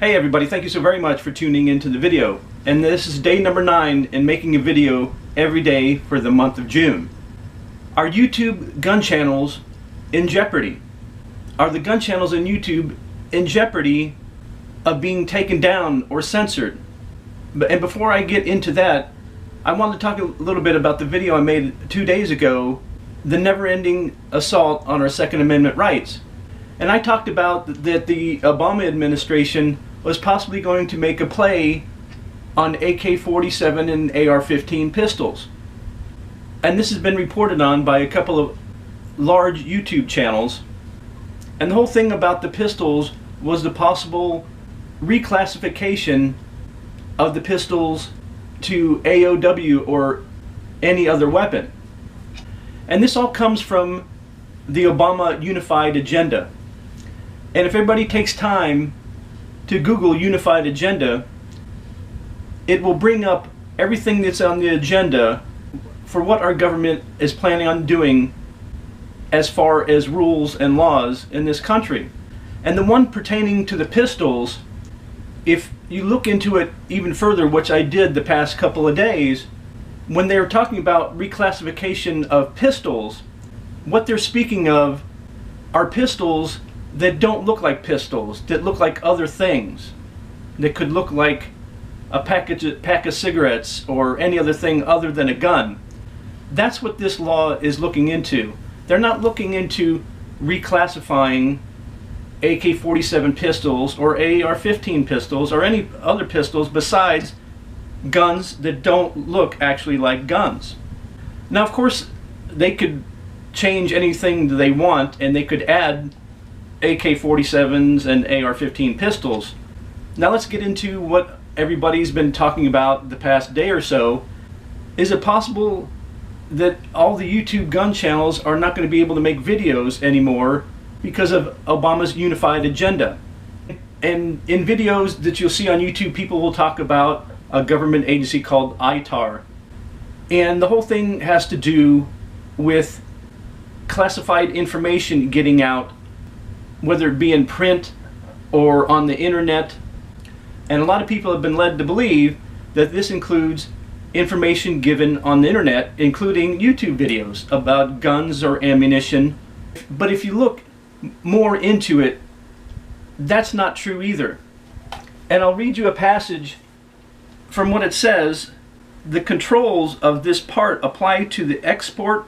Hey everybody, thank you so very much for tuning into the video. And this is day number 9 in making a video every day for the month of June. Are YouTube gun channels in jeopardy? Are the gun channels in YouTube in jeopardy of being taken down or censored? And before I get into that, I want to talk a little bit about the video I made 2 days ago, the never-ending assault on our Second Amendment rights. And I talked about that the Obama administration was possibly going to make a play on AK-47 and AR-15 pistols. And this has been reported on by a couple of large YouTube channels. And the whole thing about the pistols was the possible reclassification of the pistols to AOW or any other weapon. And this all comes from the Obama Unified Agenda. And if everybody takes time to Google Unified Agenda, it will bring up everything that's on the agenda for what our government is planning on doing as far as rules and laws in this country. And the one pertaining to the pistols, if you look into it even further, which I did the past couple of days, when they're talking about reclassification of pistols, what they're speaking of are pistols that don't look like pistols, that look like other things, that could look like a pack of cigarettes or any other thing other than a gun. That's what this law is looking into. They're not looking into reclassifying AK-47 pistols or AR-15 pistols or any other pistols besides guns that don't look actually like guns. Now, of course, they could change anything that they want, and they could add AK-47s and AR-15 pistols. Now let's get into what everybody's been talking about the past day or so. Is it possible that all the YouTube gun channels are not going to be able to make videos anymore because of Obama's Unified Agenda? And in videos that you'll see on YouTube, people will talk about a government agency called ITAR. And the whole thing has to do with classified information getting out, whether it be in print or on the internet. And a lot of people have been led to believe that this includes information given on the internet, including YouTube videos about guns or ammunition. But if you look more into it, that's not true either. And I'll read you a passage from what it says. The controls of this part apply to the export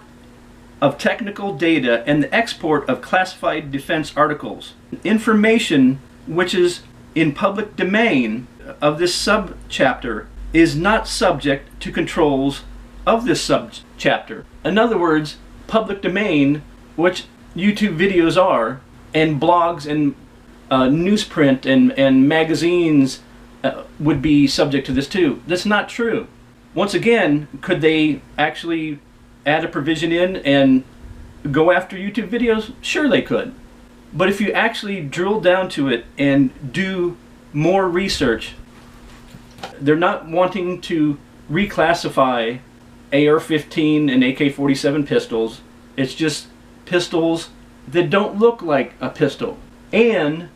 of technical data and the export of classified defense articles. Information which is in public domain of this subchapter is not subject to controls of this subchapter. In other words, public domain, which YouTube videos are, and blogs and newsprint and magazines would be subject to this too. That's not true. Once again, could they actually add a provision in and go after YouTube videos? Sure they could. But if you actually drill down to it and do more research, they're not wanting to reclassify AR-15 and AK-47 pistols. It's just pistols that don't look like a pistol. And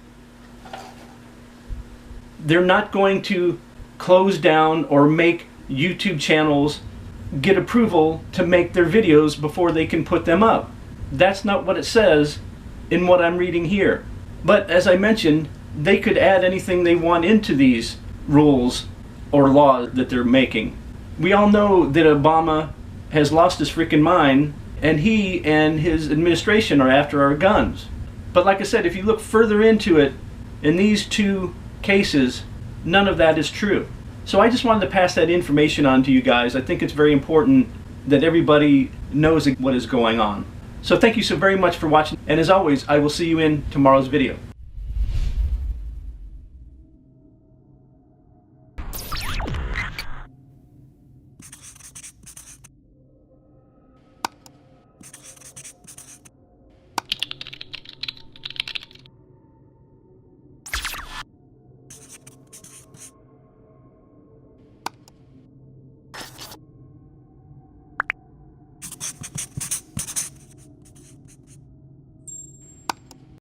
they're not going to close down or make YouTube channels get approval to make their videos before they can put them up. That's not what it says in what I'm reading here. But as I mentioned, they could add anything they want into these rules or laws that they're making. We all know that Obama has lost his freaking mind, and he and his administration are after our guns. But like I said, if you look further into it, in these two cases, none of that is true. So I just wanted to pass that information on to you guys. I think it's very important that everybody knows what is going on. So thank you so very much for watching, and as always, I will see you in tomorrow's video.